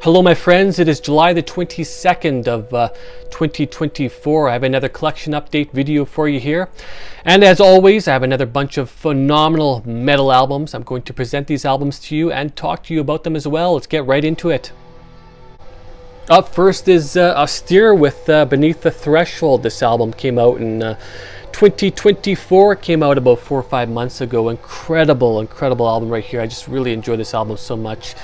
Hello my friends, it is July the 22nd of 2024. I have another collection update video for you here. And as always, I have another bunch of phenomenal metal albums. I'm going to present these albums to you and talk to you about them as well. Let's get right into it. Up first is Austere with Beneath the Threshold. This album came out in 2024. It came out about 4 or 5 months ago. Incredible album right here. I just really enjoy this album so much.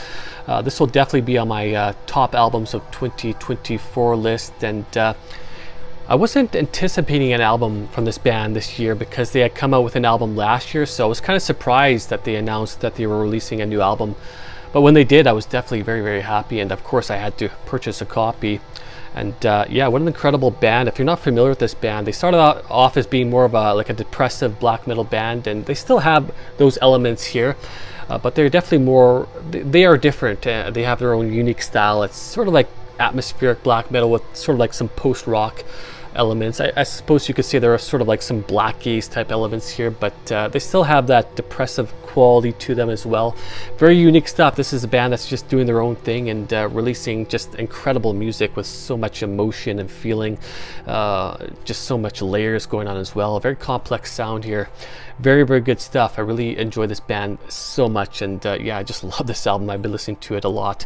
This will definitely be on my top albums of 2024 list, and I wasn't anticipating an album from this band this year because they had come out with an album last year, so I was kind of surprised that they announced that they were releasing a new album. But when they did, I was definitely very happy, and of course I had to purchase a copy. And yeah, what an incredible band. If you're not familiar with this band, they started off as being more of a depressive black metal band, and they still have those elements here. But they're definitely more, they are different. They have their own unique style. It's sort of like atmospheric black metal with sort of like some post-rock elements. I suppose you could say there are sort of like some black gaze type elements here, but they still have that depressive quality to them as well. Very unique stuff. This is a band that's just doing their own thing and releasing just incredible music with so much emotion and feeling, just so much layers going on as well. A very complex sound here. Very good stuff. I really enjoy this band so much, and yeah, I just love this album. I've been listening to it a lot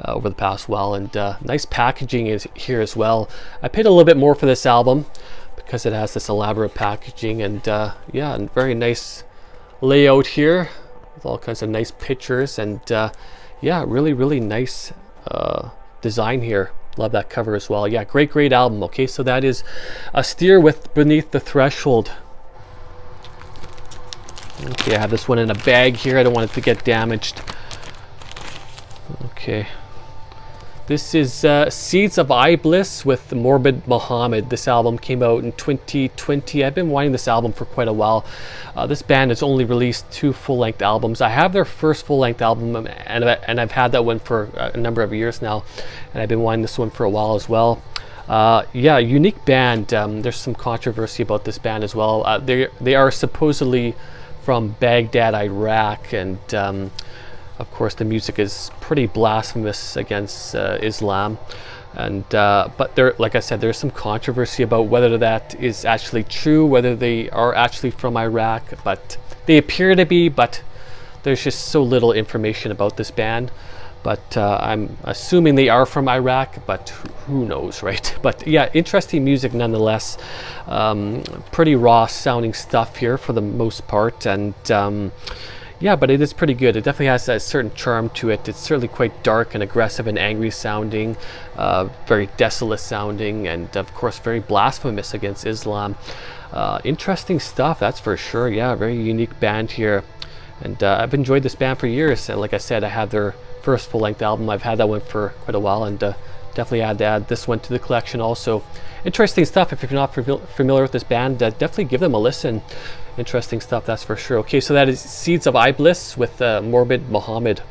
over the past while, and nice packaging is here as well. I paid a little bit more for this album because it has this elaborate packaging, and yeah, and very nice layout here with all kinds of nice pictures, and yeah, really nice design here. Love that cover as well. Yeah, great album. Okay, so that is Austere with Beneath the Threshold. Okay, I have this one in a bag here. I don't want it to get damaged. Okay. This is Seeds of Iblis with Morbid Muhammad. This album came out in 2020. I've been wanting this album for quite a while. This band has only released 2 full-length albums. I have their first full-length album, and I've had that one for a number of years now. And I've been wanting this one for a while as well. Yeah, unique band. There's some controversy about this band as well. They are supposedly from Baghdad, Iraq, and of course the music is pretty blasphemous against Islam, and but there, like I said, there's some controversy about whether that is actually true, whether they are actually from Iraq, but they appear to be, but there's just so little information about this band. But I'm assuming they are from Iraq, but who knows, right? But yeah, interesting music nonetheless. Pretty raw sounding stuff here for the most part, and yeah, but it is pretty good. It definitely has a certain charm to it. It's certainly quite dark and aggressive and angry sounding, very desolate sounding, and of course very blasphemous against Islam. Interesting stuff, that's for sure. Yeah, very unique band here, and I've enjoyed this band for years. And like I said, I have their first full-length album. I've had that one for quite a while, and definitely had to add this one to the collection also. Interesting stuff. If you're not familiar with this band, definitely give them a listen. Interesting stuff, that's for sure. Okay, so that is Seeds of Iblis with Morbid Muhammad.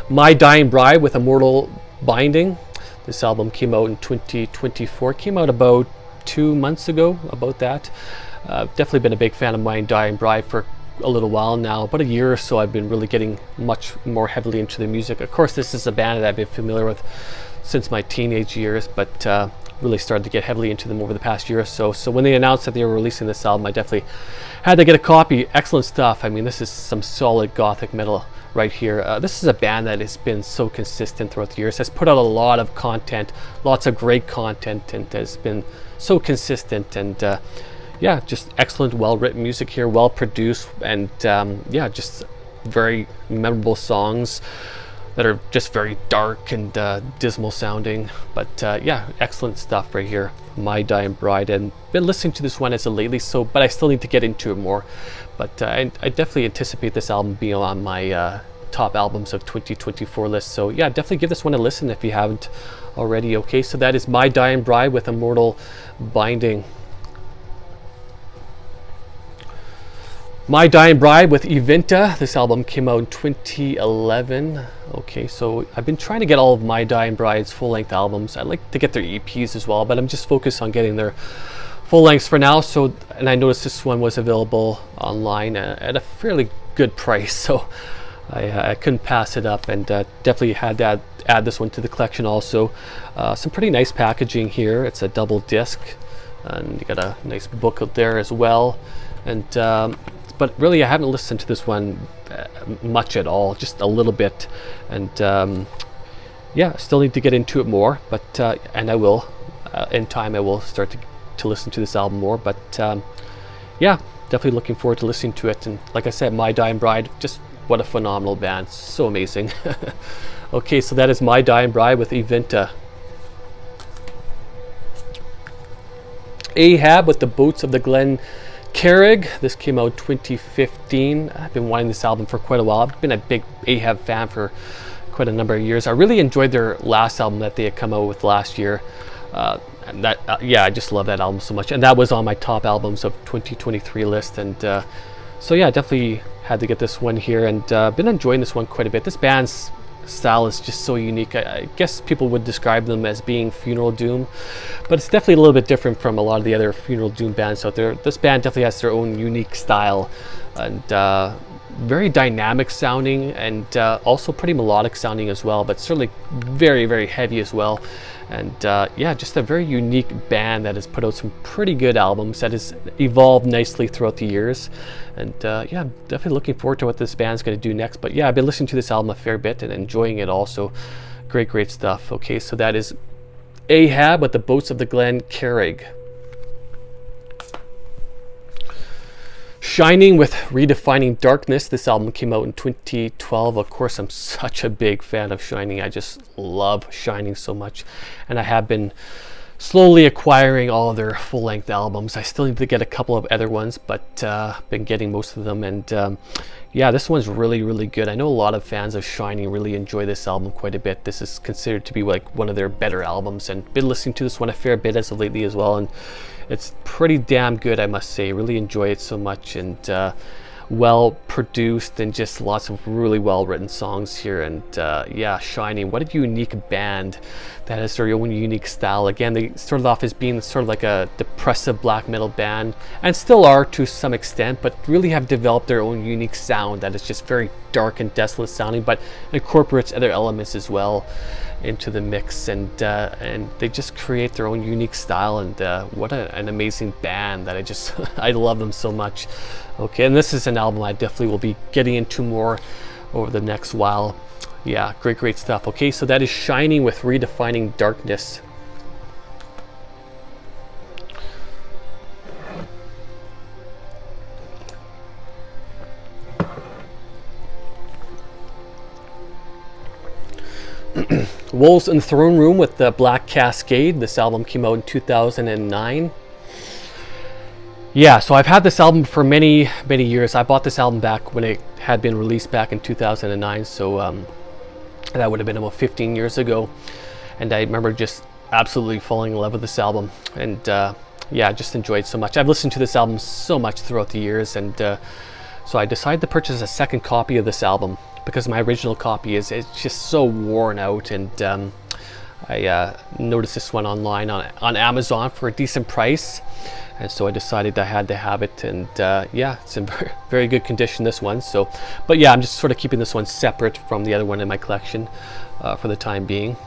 My Dying Bride with Immortal Binding. This album came out in 2024. Came out about 2 months ago, about that. I've definitely been a big fan of My Dying Bride for a little while now. About a year or so I've been really getting much more heavily into the music. Of course, this is a band that I've been familiar with since my teenage years, but really started to get heavily into them over the past year or so. So when they announced that they were releasing this album, I definitely had to get a copy. Excellent stuff. I mean, this is some solid gothic metal right here. This is a band that has been so consistent throughout the years, has put out a lot of content, lots of great content, and has been so consistent, and yeah, just excellent, well-written music here, well-produced, and yeah, just very memorable songs that are just very dark and dismal sounding. But yeah, excellent stuff right here. My Dying Bride, and been listening to this one as of lately, so but I still need to get into it more. But I definitely anticipate this album being on my top albums of 2024 list. So yeah, definitely give this one a listen if you haven't already. Okay, so that is My Dying Bride with Immortal Binding. My Dying Bride with Evinta. This album came out in 2011. Okay, so I've been trying to get all of My Dying Bride's full-length albums. I'd like to get their EPs as well, but I'm just focused on getting their full lengths for now. So, and I noticed this one was available online at a fairly good price, so I couldn't pass it up, and definitely had to add this one to the collection also. Some pretty nice packaging here. It's a double disc, and you got a nice book out there as well. And but really I haven't listened to this one much at all, just a little bit. And yeah, still need to get into it more, but and I will in time. I will start to listen to this album more, but yeah, definitely looking forward to listening to it. And like I said, My Dying Bride, just what a phenomenal band, so amazing. Okay, so that is My Dying Bride with Evinta. Ahab with the Boats of the Glen, Carrig. This came out 2015. I've been wanting this album for quite a while. I've been a big Ahab fan for quite a number of years. I really enjoyed their last album that they had come out with last year. And that yeah, I just love that album so much, and that was on my top albums of 2023 list. And so yeah, definitely had to get this one here, and been enjoying this one quite a bit. This band's style is just so unique. I guess people would describe them as being funeral doom, but it's definitely a little bit different from a lot of the other funeral doom bands out there. This band definitely has their own unique style, and very dynamic sounding, and also pretty melodic sounding as well, but certainly very, very heavy as well. And yeah, just a very unique band that has put out some pretty good albums, that has evolved nicely throughout the years. And yeah, I'm definitely looking forward to what this band's going to do next. But yeah, I've been listening to this album a fair bit and enjoying it also. Great stuff. Okay, so that is Ahab with the Boats of the Glen, Carrig. Shining with Redefining Darkness. This album came out in 2012. Of course, I'm such a big fan of Shining. I just love Shining so much, and I have been slowly acquiring all of their full-length albums. I still need to get a couple of other ones, but been getting most of them. And yeah, this one's really good. I know a lot of fans of Shining really enjoy this album quite a bit. This is considered to be like one of their better albums, and been listening to this one a fair bit as of lately as well. And it's pretty damn good, I must say. Really enjoy it so much, and well produced, and just lots of really well written songs here. And yeah, Shining, what a unique band that has their own unique style. Again, they started off as being sort of like a depressive black metal band, and still are to some extent, but really have developed their own unique sound that is just very dark and desolate sounding, but incorporates other elements as well into the mix. And they just create their own unique style. And what an amazing band that I just I love them so much. Okay, and this is an album I definitely will be getting into more over the next while. Yeah, great stuff. Okay, so that is Shining with Redefining Darkness. Wolves in the Throne Room with the Black Cascade. This album came out in 2009. Yeah, so I've had this album for many years. I bought this album back when it had been released back in 2009, so that would have been about 15 years ago. And I remember just absolutely falling in love with this album, and yeah, I just enjoyed it so much. I've listened to this album so much throughout the years, and so I decided to purchase a second copy of this album, because my original copy it's just so worn out. And I noticed this one online on Amazon for a decent price, and so I decided I had to have it. And yeah, it's in very good condition, this one. So, but yeah, I'm just sort of keeping this one separate from the other one in my collection for the time being.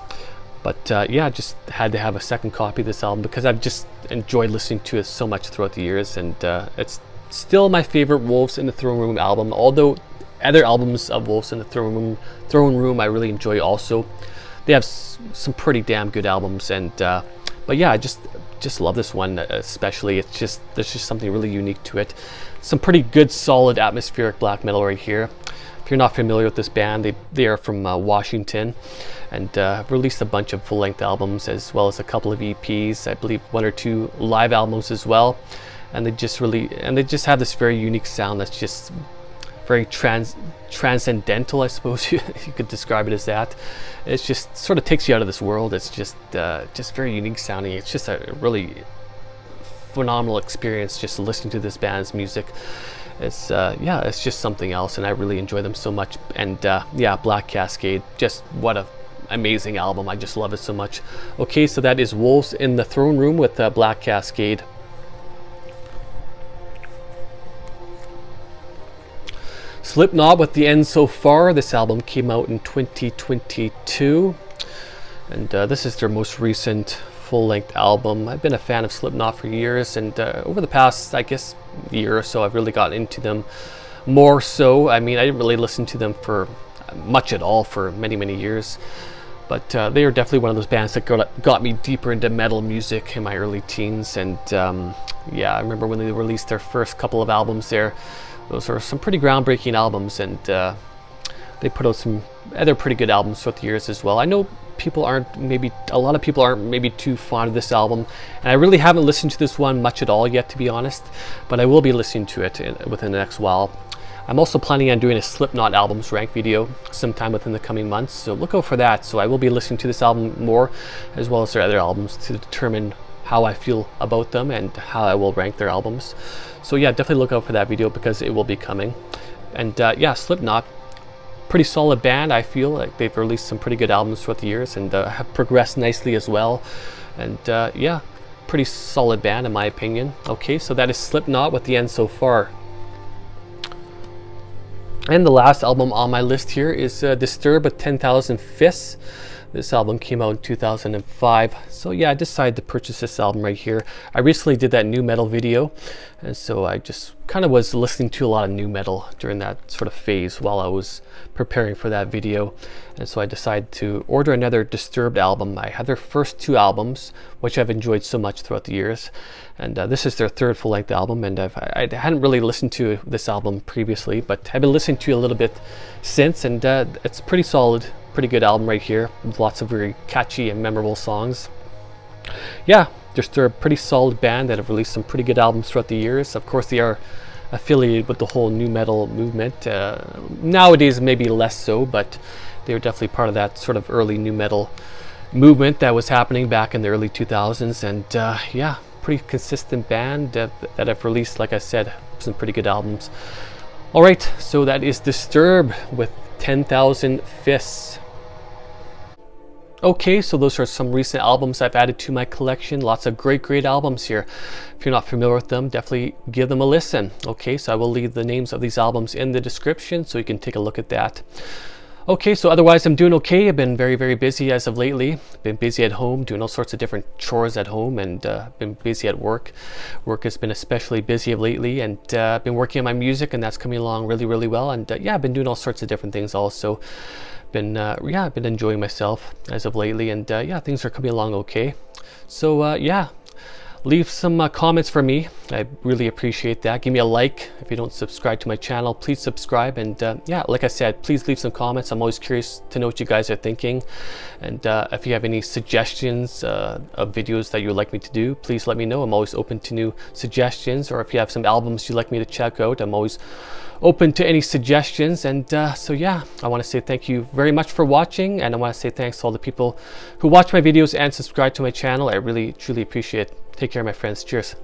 But yeah, I just had to have a second copy of this album because I've just enjoyed listening to it so much throughout the years. And it's still my favorite Wolves in the Throne Room album, although other albums of Wolves in the Throne Room I really enjoy also. They have some pretty damn good albums. And but yeah, I just love this one especially. There's just something really unique to it. Some pretty good solid atmospheric black metal right here. If you're not familiar with this band, they are from Washington, and have released a bunch of full-length albums as well as a couple of EPs, I believe 1 or 2 live albums as well. And they just have this very unique sound that's just very transcendental, I suppose you could describe it as that. It's just sort of takes you out of this world. It's just very unique sounding. It's just a really phenomenal experience just listening to this band's music. It's yeah, it's just something else, and I really enjoy them so much. And yeah, Black Cascade, just what a amazing album. I just love it so much. Okay, so that is Wolves in the Throne Room with Black Cascade. Slipknot with The End So Far. This album came out in 2022, and this is their most recent full-length album. I've been a fan of Slipknot for years, and over the past, I guess, year or so, I've really gotten into them more so. I mean, I didn't really listen to them for much at all for many years, but they are definitely one of those bands that got me deeper into metal music in my early teens. And yeah, I remember when they released their first couple of albums there. Those are some pretty groundbreaking albums, and they put out some other pretty good albums throughout the years as well. I know a lot of people aren't maybe too fond of this album, and I really haven't listened to this one much at all yet, to be honest, but I will be listening to it within the next while. I'm also planning on doing a Slipknot albums rank video sometime within the coming months, so look out for that. So I will be listening to this album more, as well as their other albums, to determine how I feel about them and how I will rank their albums. So yeah, definitely look out for that video because it will be coming. And yeah, Slipknot, pretty solid band. I feel like they've released some pretty good albums throughout the years, and have progressed nicely as well. And yeah, pretty solid band in my opinion. Okay, so that is Slipknot with The End So Far. And the last album on my list here is Disturbed with 10,000 Fists. This album came out in 2005. So yeah, I decided to purchase this album right here. I recently did that new metal video, and so I just kind of was listening to a lot of new metal during that sort of phase while I was preparing for that video. And so I decided to order another Disturbed album. I had their first two albums, which I've enjoyed so much throughout the years. And this is their third full-length album, and I hadn't really listened to this album previously, but I've been listening to it a little bit since, and it's pretty solid. Pretty good album right here, with lots of very catchy and memorable songs. Yeah, they're a pretty solid band that have released some pretty good albums throughout the years. Of course, they are affiliated with the whole new metal movement. Nowadays, maybe less so, but they were definitely part of that sort of early new metal movement that was happening back in the early 2000s. And yeah, pretty consistent band that have released, like I said, some pretty good albums. All right, so that is Disturbed with 10,000 Fists. Okay, so those are some recent albums I've added to my collection. Lots of great albums here. If you're not familiar with them, definitely give them a listen. Okay, so I will leave the names of these albums in the description so you can take a look at that. Okay, so otherwise I'm doing okay. I've been very busy as of lately. Been busy at home, doing all sorts of different chores at home, and been busy at work. Work has been especially busy of lately, and I've been working on my music, and that's coming along really well. And yeah, I've been doing all sorts of different things also. Yeah, I've been enjoying myself as of lately, and yeah, things are coming along okay. So yeah, leave some comments for me. I really appreciate that. Give me a like. If you don't subscribe to my channel, please subscribe. And yeah, like I said, please leave some comments. I'm always curious to know what you guys are thinking. And if you have any suggestions of videos that you would like me to do, please let me know. I'm always open to new suggestions. Or if you have some albums you'd like me to check out, I'm always open to any suggestions. And so yeah, I want to say thank you very much for watching, and I want to say thanks to all the people who watch my videos and subscribe to my channel. I really truly appreciate it. Take care, my friends. Cheers.